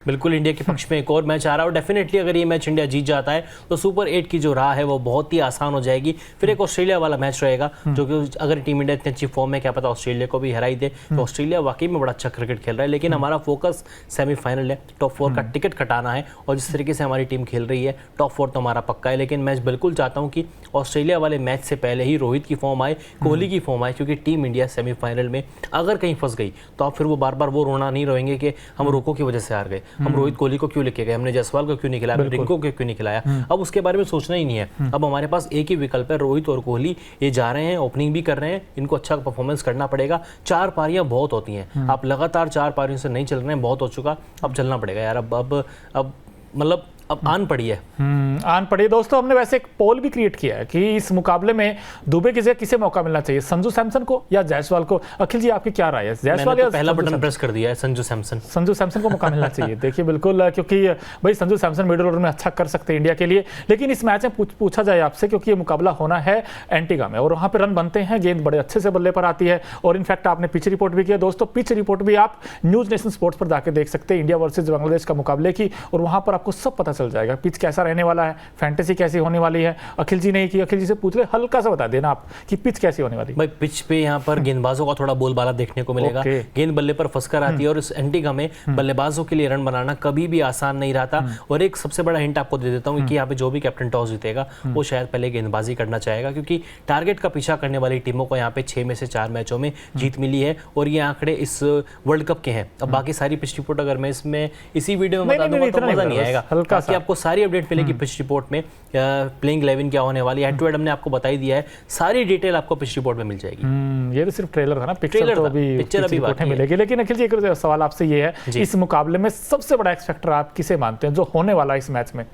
बिल्कुल इंडिया के पक्ष में एक और मैच आ रहा है और डेफिनेटली अगर ये मैच इंडिया जीत जाता है तो सुपर 8 की जो राह है वो बहुत ही आसान हो जाएगी। फिर एक ऑस्ट्रेलिया वाला मैच रहेगा जो कि अगर टीम इंडिया इतनी अच्छी फॉर्म में क्या पता ऑस्ट्रेलिया को भी हराई दे। तो ऑस्ट्रेलिया वाकई में बड़ा अच्छा क्रिकेट खेल रहा है, लेकिन हमारा फोकस सेमीफाइनल है, टॉप 4 का टिकट कटाना है। और जिस तरीके से हमारी टीम खेल रही है टॉप 4 तो हमारा पक्का है, लेकिन मैं बिल्कुल चाहता हूँ कि ऑस्ट्रेलिया वाले मैच से पहले ही रोहित की फॉर्म आए, कोहली की फॉर्म आए, क्योंकि टीम इंडिया सेमीफाइनल में अगर कहीं फंस गई तो आप फिर वो बार बार वो रोना नहीं रोएंगे कि हम रोको की वजह से हार गए, हम रोहित कोहली को क्यों लेके गए, हमने जायसवाल को क्यों नहीं खिलाया, रिंकू को क्यों नहीं खिलाया। अब उसके बारे में सोचना ही नहीं है। अब हमारे पास एक ही विकल्प है, रोहित और कोहली ये जा रहे हैं, ओपनिंग भी कर रहे हैं, इनको अच्छा परफॉर्मेंस करना पड़ेगा। 4 पारियां बहुत होती हैं, आप लगातार 4 पारियों से नहीं चल रहे हैं, बहुत हो चुका, अब चलना पड़ेगा यार। अब मतलब अब आन पड़ी है। आन पड़ी है। दोस्तों हमने वैसे एक पोल भी क्रिएट किया है कि इस मुकाबले में दुबे की जगह किसे मौका मिलना चाहिए, संजू सैमसन को या जायसवाल को। अखिल जी आपकी क्या राय है? जायसवाल या पहला बटन प्रेस कर दिया है, संजू सैमसन को मौका मिलना चाहिए। देखिए बिल्कुल, क्योंकि भाई संजू सैमसन मिडिल ऑर्डर में अच्छा कर सकते हैं इंडिया के लिए, लेकिन इस मैच में पूछा जाए आपसे, क्योंकि ये मुकाबला होना है एंटीगा में और वहाँ पे रन बनते हैं, गेंद बड़े अच्छे से बल्ले पर आती है। और इनफैक्ट आपने पिच रिपोर्ट भी किया दोस्तों, पिच रिपोर्ट भी आप न्यूज नेशन स्पोर्ट्स पर जाकर देख सकते हैं इंडिया वर्सेज बांग्लादेश का मुकाबले की, और वहाँ पर आपको सब पता चल जाएगा पिच कैसा रहने वाला है, फैंटेसी कैसी होने वाली है। अखिल जी ने की, अखिल जी से पूछ ले, हल्का सा बता देना आप कि पिच कैसी होने वाली है। भाई पिच पे यहाँ पर गेंदबाजों का थोड़ा बोलबाला देखने को मिलेगा। गेंद बल्ले पर फंसकर आती है और इस एंटीगा में बल्लेबाजों के लिए रन बनाना कभी भी आसान नहीं रहता। और एक सबसे बड़ा हिंट आपको दे देता हूँ कि यहाँ पे जो भी कैप्टन टॉस जीतेगा वो शायद पहले गेंदबाजी करना चाहेगा, क्योंकि टारगेट का पीछा करने वाली टीमों को यहाँ पे 6 में से 4 मैचों में जीत मिली है और ये आंकड़े इस वर्ल्ड कप के हैं। अब बाकी सारी पिच रिपोर्ट अगर मैं इसमें इसी वीडियो में बता दूंगा तो मजा नहीं आएगा, ताकि आपको सारी अपडेट मिलेगी पिच रिपोर्ट में, प्लेइंग 11 क्या होने वाली है, हेड टू हेड हमने आपको बता ही दिया है, सारी डिटेल आपको पिच रिपोर्ट में मिल जाएगी। ये तो सिर्फ ट्रेलर था ना, पिक्चर तो अभी बाकी मिलेगी। लेकिन अखिल जी एक सवाल आपसे ये है, इस मुकाबले में सबसे बड़ा एक्स फैक्टर आप किसे मानते हैं जो होने वाला है इस मैच में?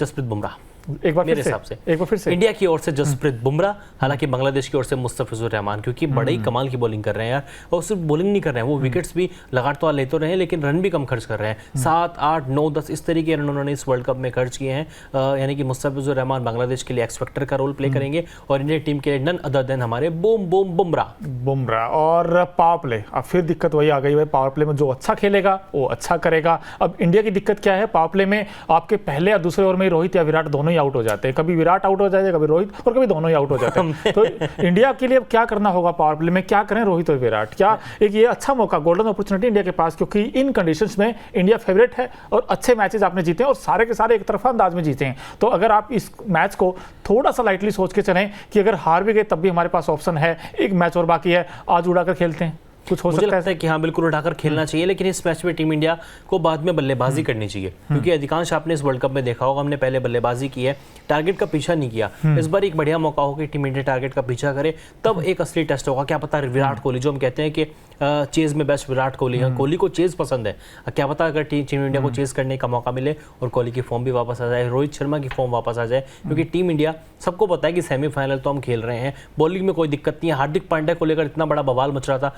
जसप्रीत बुमराह। एक बार मेरे हिसाब से इंडिया की ओर से जसप्रीत बुमराह, हालांकि बांग्लादेश की ओर से मुस्तफिजुर रहमान, क्योंकि बड़े ही कमाल की बॉलिंग कर रहे हैं यार। और सिर्फ बॉलिंग नहीं कर रहे हैं, वो विकेट्स भी लगातार ले तो रहे हैं, लेकिन रन भी कम खर्च कर रहे हैं। 7, 8, 9, 10 इस तरीके के रन उन्होंने इस वर्ल्ड कप में खर्च किए हैं। यानी कि मुस्तफिजुर रहमान बांग्लादेश के लिए एक्स फैक्टर का रोल प्ले करेंगे और इंडियन टीम के लिए नन अदर देन हमारे बुमराह। और पावर प्ले, अब फिर दिक्कत वही आ गई है, पावर प्ले में जो अच्छा खेलेगा वो अच्छा करेगा। अब इंडिया की दिक्कत क्या है, पावर प्ले में आपके पहले या दूसरे ओवर में रोहित या विराट दोनों ही आउट हो जाते हैं। कभी विराट आउट हो जाते हैं, कभी रोहित, और कभी दोनों ही आउट हो जाते हैं। तो इंडिया के लिए अब क्या करना होगा पावर प्ले में, क्या करें रोहित और विराट? क्या एक ये अच्छा मौका, गोल्डन अपॉर्चुनिटी इंडिया के पास, क्योंकि इन कंडीशंस में इंडिया फेवरेट है और अच्छे मैचेस आपने जीते हैं और सारे के सारे एक तरफा अंदाज में जीते हैं। तो अगर आप इस मैच को थोड़ा सा लाइटली सोच के चलें कि अगर हार भी गए तब भी हमारे पास ऑप्शन है, एक मैच और बाकी है, आज उड़ाकर खेलते हैं, कुछ हो सकता है कि हाँ बिल्कुल उठाकर खेलना चाहिए। लेकिन इस मैच में टीम इंडिया को बाद में बल्लेबाजी करनी चाहिए, क्योंकि अधिकांश आपने इस वर्ल्ड कप में देखा होगा हमने पहले बल्लेबाजी की है, टारगेट का पीछा नहीं किया। इस बार एक बढ़िया मौका होगा कि टीम इंडिया टारगेट का पीछा करे, तब एक असली टेस्ट होगा। क्या पता विराट कोहली, जो हम कहते हैं कि चेज में बेस्ट विराट कोहली है, कोहली को चेज पसंद है, क्या पता अगर टीम इंडिया को चेज करने का मौका मिले और कोहली की फॉर्म भी वापस आ जाए, रोहित शर्मा की फॉर्म वापस आ जाए। क्योंकि टीम इंडिया सबको पता है कि सेमीफाइनल तो हम खेल रहे हैं, बॉलिंग में कोई दिक्कत नहीं है। हार्दिक पांड्या को लेकर इतना बड़ा बवाल मच रहा था,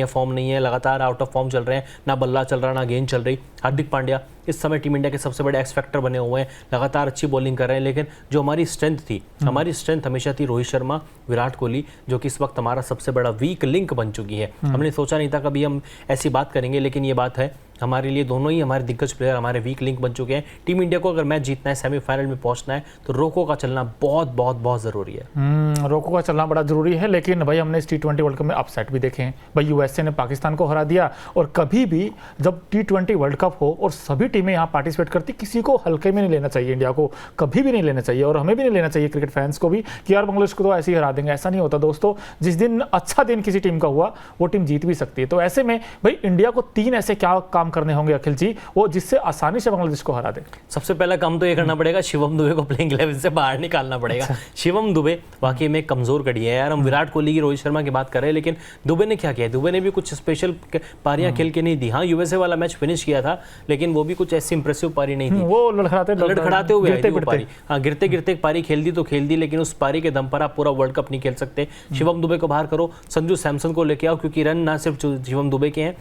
फॉर्म नहीं है, लगातार आउट ऑफ फॉर्म चल रहे हैं, ना बल्ला चल रहा ना गेंद चल रही। हार्दिक पांड्या इस समय टीम इंडिया के सबसे बड़े एक्स फैक्टर बने हुए हैं, लगातार अच्छी बॉलिंग कर रहे हैं। लेकिन जो हमारी स्ट्रेंथ हमेशा थी रोहित शर्मा, विराट कोहली, जो कि इस वक्त हमारा सबसे बड़ा वीक लिंक बन चुकी है। हमने सोचा नहीं था कभी हम ऐसी बात करेंगे, लेकिन ये बात है, हमारे लिए दोनों ही हमारे दिग्गज प्लेयर हमारे वीक लिंक बन चुके हैं। टीम इंडिया को अगर मैच जीतना है, सेमीफाइनल में पहुंचना है, तो रोको का चलना बहुत बहुत बहुत जरूरी है। रोको का चलना बड़ा जरूरी है। लेकिन भाई हमने इस T20 वर्ल्ड कप में अपसेट भी देखे हैं। भाई यूएसए ने पाकिस्तान को हरा दिया, और कभी भी जब T20 वर्ल्ड कप हो और सभी टीमें यहाँ पार्टिसिपेट करती, किसी को हल्के में नहीं लेना चाहिए, इंडिया को कभी भी नहीं लेना चाहिए, और हमें भी नहीं लेना चाहिए, क्रिकेट फैंस को भी, कि यार बांग्लादेश को तो ऐसे ही हरा देंगे। ऐसा नहीं होता दोस्तों, जिस दिन अच्छा दिन किसी टीम का हुआ वो टीम जीत भी सकती है। तो ऐसे में भाई इंडिया को 3 ऐसे क्या काम करने होंगे अखिल जी, वो जिससे आसानी से बांग्लादेश को हरा दे? सबसे पहला काम तो ये करना पड़ेगा, शिवम दुबे को प्लेइंग 11 से बाहर निकालना पड़ेगा। शिवम दुबे वाकई में कमजोर कड़ी है यार। हम विराट कोहली की, रोहित शर्मा की बात कर रहे हैं, लेकिन दुबे ने क्या किया? दुबे ने भी कुछ स्पेशल पारियां खेल के नहीं दी। हाँ यूएसए वाला मैच फिनिश किया था, लेकिन वो भी कुछ कुछ ऐसी इंप्रेसिव पारी नहीं थी। वो लड़खड़ाते हुए आई थी वो पारी। हाँ, गिरते गिरते पारी खेल दी तो खेल दी, लेकिन उस पारी के दम पर आप पूरा वर्ल्ड कप नहीं खेल सकते। शिवम दुबे को बाहर करो, संजू सैमसन को लेके आओ, क्योंकि रन ना सिर्फ शिवम दुबे के हैं,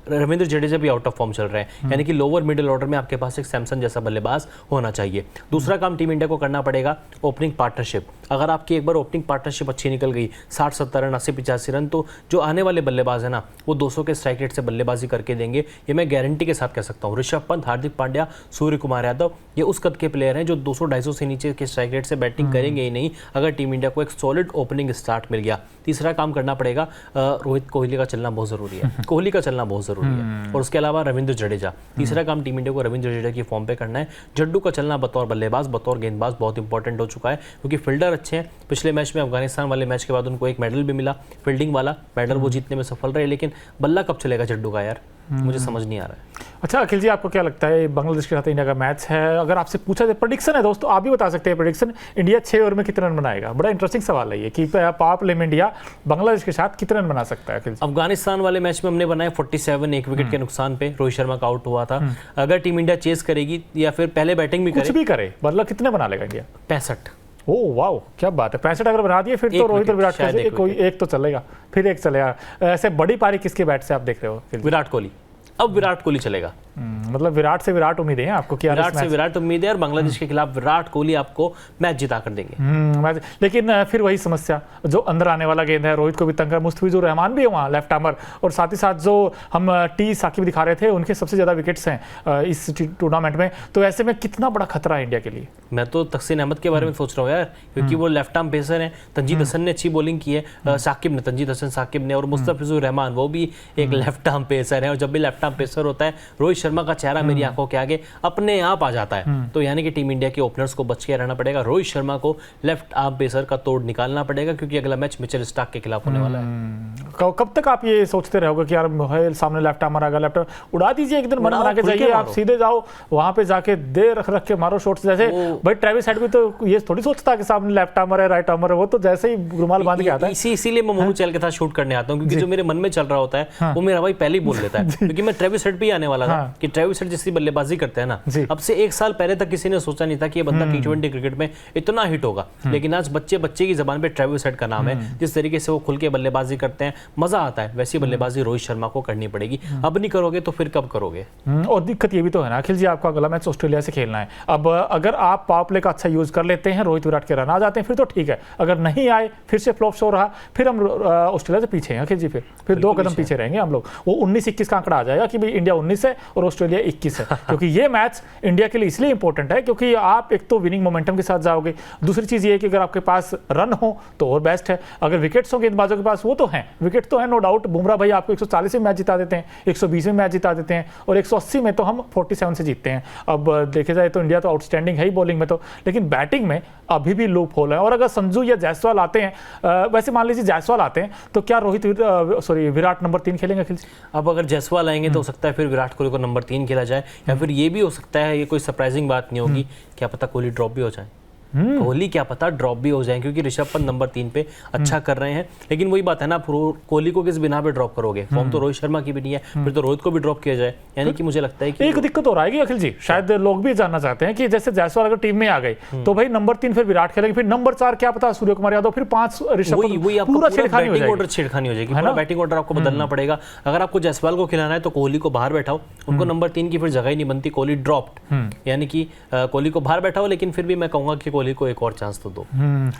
रविंद्र जडेजा भी आउट ऑफ फॉर्म चल रहे हैं, यानी कि लोअर मिडिल ऑर्डर में आपके पास एक सैमसन जैसा बल्लेबाज होना चाहिए। दूसरा काम टीम इंडिया को करना पड़ेगा, ओपनिंग पार्टनरशिप। अगर आपकी एक बार ओपनिंग पार्टनरशिप अच्छी निकल गई, 60-70 रन, 80-85 रन, तो जो आने वाले बल्लेबाज है ना, वो 200 के स्ट्राइक रेट से बल्लेबाजी करके देंगे, ये मैं गारंटी के साथ कह सकता हूँ। ऋषभ पंत, हार्दिक पांड्या, सूर्य कुमार यादव, ये उस कद के प्लेयर हैं जो 200-250 से नीचे के स्ट्राइक रेट से बैटिंग करेंगे ही नहीं, अगर टीम इंडिया को एक सॉलिड ओपनिंग स्टार्ट मिल गया। तीसरा काम करना पड़ेगा, रोहित कोहली का चलना बहुत जरूरी है, कोहली का चलना बहुत जरूरी है, और उसके अलावा रविंद्र जडेजा। तीसरा काम टीम इंडिया को रविंद्र जडेजा की फॉर्म पे करना है। जड्डू का चलना बतौर बल्लेबाज, बतौर गेंदबाज बहुत इंपॉर्टेंट हो चुका है, क्योंकि फील्डर अच्छे हैं। पिछले मैच में, अफगानिस्तान वाले मैच के बाद उनको एक मेडल भी मिला, फील्डिंग वाला मेडल, वो जीतने में सफल रहे, लेकिन बल्ला कब चलेगा जड्डू का यार, मुझे समझ नहीं आ रहा है। अच्छा अखिल जी, आपको क्या लगता है बांग्लादेश के साथ इंडिया का मैच है, अगर आपसे पूछा जाए, प्रेडिक्शन है दोस्तों, आप भी बता सकते हैं प्रेडिक्शन, इंडिया 6 ओवर में कितने रन बनाएगा? बड़ा इंटरेस्टिंग सवाल है ये कि पावर प्ले में इंडिया बांग्लादेश के साथ कितने रन बना सकता है? अखिल जी, अफगानिस्तान वाले मैच में हमने बनाए 47, एक विकेट के नुकसान पे, रोहित शर्मा का आउट हुआ था। अगर टीम इंडिया चेस करेगी या फिर पहले बैटिंग भी कुछ भी करे, मतलब कितने बना लेगा इंडिया? 65। ओह वाह, क्या बात है, 65 अगर बना दिए फिर तो रोहित और विराट का कोई एक तो चलेगा, फिर एक चलेगा। ऐसे बड़ी पारी किसके बैट से आप देख रहे हो? विराट कोहली। अब विराट कोहली चलेगा, मतलब विराट से विराट उम्मीदें हैं आपको? क्या विराट से विराट उम्मीद है, और बांग्लादेश के खिलाफ विराट कोहली आपको मैच जिता कर देंगे। लेकिन फिर वही समस्या, जो अंदर आने वाला गेंद है, रोहित को भी तंग कर, मुस्तफिजुर रहमान भी है वहाँ लेफ्ट आर्मर, और साथ ही साथ जो हम टी साकिब दिखा रहे थे, उनके सबसे ज्यादा विकेट्स हैं इस टूर्नामेंट में, तो ऐसे में कितना बड़ा खतरा है इंडिया के लिए? मैं तो तस्कीन अहमद के बारे में सोच रहा हूँ यार, क्योंकि वो लेफ्ट आर्म पेसर हैं। तंजीद हसन ने अच्छी बॉलिंग की है, साकिब ने, तंजीद हसन साकिब ने, और मुस्तफिजुर रहमान वो भी एक लेफ्ट आर्म पेसर है, और जब भी लेफ्ट आर्म पेसर होता है, रोहित शर्मा का चेहरा मेरी आंखों के आगे अपने आप आ जाता है। तो यानी कि टीम इंडिया के ओपनर्स को बच के रहना पड़ेगा, रोहित शर्मा को लेफ्ट आर्म पेसर का तोड़ निकालना पड़ेगा, क्योंकि अगला मैच मिचेल स्टार्क के खिलाफ होने वाला है। कब तक आप ये सोचते रहोगे कि यार सामने लेफ्ट आर्मर आ गया, लेफ्ट उड़ा दीजिए, एक दिन मन बना के जाइए, आप सीधे जाओ वहां पे जाके दे रख के मारो शॉट्स। जैसे भाई ट्रेविस हेड भी तो ये थोड़ी सोचता कि सामने लेफ्ट आर्मर है, राइट आर्मर है, वो तो जैसे ही रुमाल बांध के आता है। इसीलिए मैं मोनू चैल के साथ शूट करने आता हूँ, क्योंकि जो मेरे मन में चल रहा होता है वो मेरा भाई पहले ही बोल लेता है। क्योंकि मैं ट्रेविस हेड भी आने वाला था कि ट्रेविस हेड जिसकी बल्लेबाजी करते हैं ना, अब से 1 साल पहले तक किसी ने सोचा नहीं था कि ये बंदा T20 क्रिकेट में इतना हिट होगा, लेकिन आज बच्चे की जबान पे ट्रेविस हेड का नाम है। जिस तरीके से वो खुल के बल्लेबाजी करते हैं, मजा आता है, वैसी बल्लेबाजी रोहित शर्मा को करनी पड़ेगी। अब नहीं करोगे तो फिर कब करोगे? और दिक्कत ये भी तो है ना अखिल जी, आपका अगला मैच ऑस्ट्रेलिया से खेलना है। अब अगर आप पावर प्ले का अच्छा यूज कर लेते हैं, रोहित विराट के रन आ जाते हैं, फिर तो ठीक है। अगर नहीं आए, फिर से फ्लॉप शो रहा, फिर हम ऑस्ट्रेलिया से पीछे हैं अखिल जी, फिर 2 कदम पीछे रहेंगे हम लोग। वो 19-21 का आंकड़ा आ जाएगा कि भाई इंडिया 19 है और ऑस्ट्रेलिया 21 है। क्योंकि ये मैच इंडिया के लिए इसलिए इंपॉर्टेंट है क्योंकि आप एक तो विनिंग मोमेंटम के साथ जाओगे, दूसरी चीज ये है कि अगर आपके पास रन हो तो और बेस्ट है, अगर विकेट्स हो गेंदबाजों के पास, वो तो हैं, विकेट तो है नो डाउट। बुमराह भाई आपको 140 में मैच जिता देते हैं, 120 में मैच जिता देते हैं, और 180 में तो हम 47 से जीतते हैं। अब देखे जाए तो इंडिया तो आउटस्टैंडिंग है ही बॉलिंग में तो, लेकिन बैटिंग में अभी भी लूप होल है। और अगर संजू या जायसवाल आते हैं, वैसे मान लीजिए जायसवाल आते हैं, तो क्या विराट नंबर 3 खेलेंगे अखिल जी? अब अगर जायसवाल आएंगे तो हो सकता है फिर विराट कोहली को नंबर 3 खेला जाए, या फिर ये भी हो सकता है, ये कोई सरप्राइजिंग बात नहीं होगी, क्या पता कोहली ड्रॉप भी हो जाए, कोहली क्या पता ड्रॉप भी हो जाए, क्योंकि ऋषभ पंत नंबर 3 पे अच्छा कर रहे हैं। लेकिन वही बात है ना, कोहली को किस बिना पे ड्रॉप करोगे? फॉर्म तो रोहित शर्मा की भी नहीं है, फिर तो रोहित को भी ड्रॉप किया जाए। यानी कि मुझे लगता है कि एक दिक्कत और आएगी अखिल जी, शायद लोग भी जानना चाहते हैं कि जैसे जायसवाल अगर टीम में आ गए तो भाई नंबर 3 फिर विराट खेलेंगे, फिर नंबर 4 क्या पता सूर्य कुमार यादव, फिर 5 ऋषभ पंत, पूरा छेड़खानी हो जाएगी, पूरा बैटिंग ऑर्डर आपको बदलना पड़ेगा। अगर आपको जायसवाल को खिलाना है तो कोहली को बाहर बैठाओ, उनको नंबर 3 की फिर जगह ही नहीं बनती, कोहली ड्रॉप्ड, यानी कि कोहली को बाहर बैठाओ। लेकिन फिर भी मैं कहूंगा कि कोहली को एक और चांस तो दो।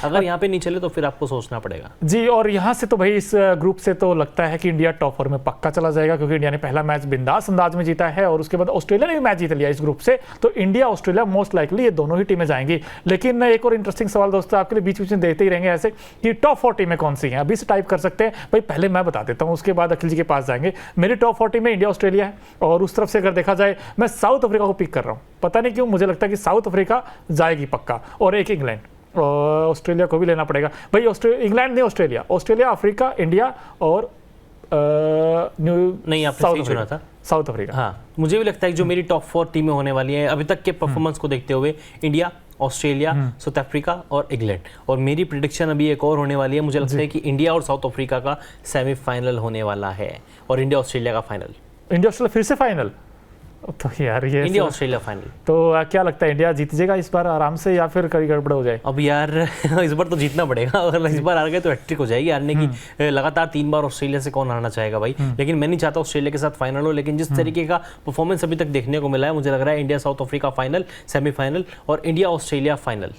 अगर यहाँ पे नहीं चले तो फिर आपको सोचना पड़ेगा जी। और यहाँ से तो भाई इस ग्रुप से तो लगता है कि इंडिया टॉप 4 में पक्का चला जाएगा, क्योंकि इंडिया ने पहला मैच बिंदास अंदाज में जीता है, और उसके बाद ऑस्ट्रेलिया ने भी मैच जीत लिया इस ग्रुप से। तो इंडिया ऑस्ट्रेलिया मोस्ट लाइकली ये दोनों ही टीमें जाएंगी। लेकिन एक और इंटरेस्टिंग सवाल दोस्तों आपके लिए बीच बीच में देखते ही रहेंगे ऐसे कि टॉप 4 टीमें कौन सी हैं, अभी से टाइप कर सकते हैं भाई। पहले मैं बता देता हूँ, उसके बाद अखिल जी के पास जाएंगे। मेरी टॉप 4 टीमें इंडिया ऑस्ट्रेलिया है, और उस तरफ से अगर देखा जाए मैं साउथ अफ्रीका को पिक कर रहा हूँ। पता नहीं क्यों मुझे लगता है कि साउथ अफ्रीका जाएगी पक्का, और एक इंग्लैंड। ऑस्ट्रेलिया को भी लेना पड़ेगा भाई, इंग्लैंड नहीं ऑस्ट्रेलिया, ऑस्ट्रेलिया, अफ्रीका, इंडिया और नहीं आपने सही चुना था, साउथ अफ्रीका। हाँ, मुझे भी लगता है कि जो मेरी टॉप 4 टीमें होने वाली हैं अभी तक के परफॉर्मेंस को देखते हुए, इंडिया, ऑस्ट्रेलिया, साउथ अफ्रीका और इंग्लैंड। और मेरी प्रेडिक्शन अभी एक और होने वाली है, मुझे लगता है कि इंडिया और साउथ अफ्रीका का सेमीफाइनल होने वाला है, और इंडिया ऑस्ट्रेलिया का फाइनल। इंडिया ऑस्ट्रेलिया फिर से फाइनल? तो यार ये इंडिया ऑस्ट्रेलिया फाइनल। तो क्या लगता है इंडिया जीत जाएगा इस बार आराम से, या फिर कहीं गड़बड़ हो जाए? अब यार इस बार तो जीतना पड़ेगा, अगर इस बार हार गए तो हैट्रिक हो जाएगी। हारने की लगातार 3 बार ऑस्ट्रेलिया से कौन हारना चाहेगा भाई। लेकिन मैं नहीं चाहता ऑस्ट्रेलिया के साथ फाइनल हो, लेकिन जिस तरीके का परफॉर्मेंस अभी तक देखने को मिला है, मुझे लग रहा है India South Africa final, semifinal और India Australia final.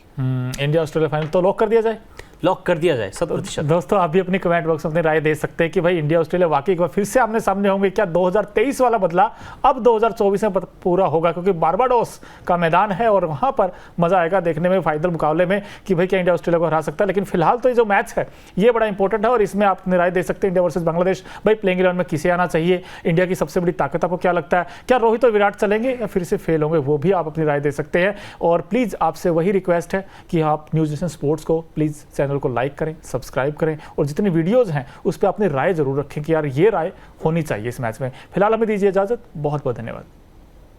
India Australia final तो लॉक कर दिया जाए? लॉक कर दिया जाए 100%। दोस्तों आप भी अपनी कमेंट बॉक्स में अपनी राय दे सकते हैं कि भाई इंडिया ऑस्ट्रेलिया वाकई एक बार फिर से आमने सामने होंगे क्या? 2023 वाला बदला अब 2024 में पूरा होगा, क्योंकि बारबाडोस का मैदान है और वहां पर मजा आएगा देखने में फाइनल मुकाबले में कि भाई क्या इंडिया ऑस्ट्रेलिया को हरा सकता है। लेकिन फिलहाल तो ये जो मैच है ये बड़ा इंपॉर्टेंट है और इसमें आप अपनी राय दे सकते हैं। इंडिया वर्सेज बांग्लादेश, भाई प्लेइंग 11 में किसे आना चाहिए? इंडिया की सबसे बड़ी ताकत आपको क्या लगता है? क्या रोहित और विराट चलेंगे या फिर से फेल होंगे? वो भी आप अपनी राय दे सकते हैं। और प्लीज़ आपसे वही रिक्वेस्ट है कि आप न्यूज़ नेशन स्पोर्ट्स को प्लीज़ चैनल को लाइक करें, सब्सक्राइब करें और जितनी वीडियोस हैं उस पर अपनी राय जरूर रखें कि यार ये राय होनी चाहिए इस मैच में। फिलहाल हमें दीजिए इजाजत, बहुत बहुत धन्यवाद।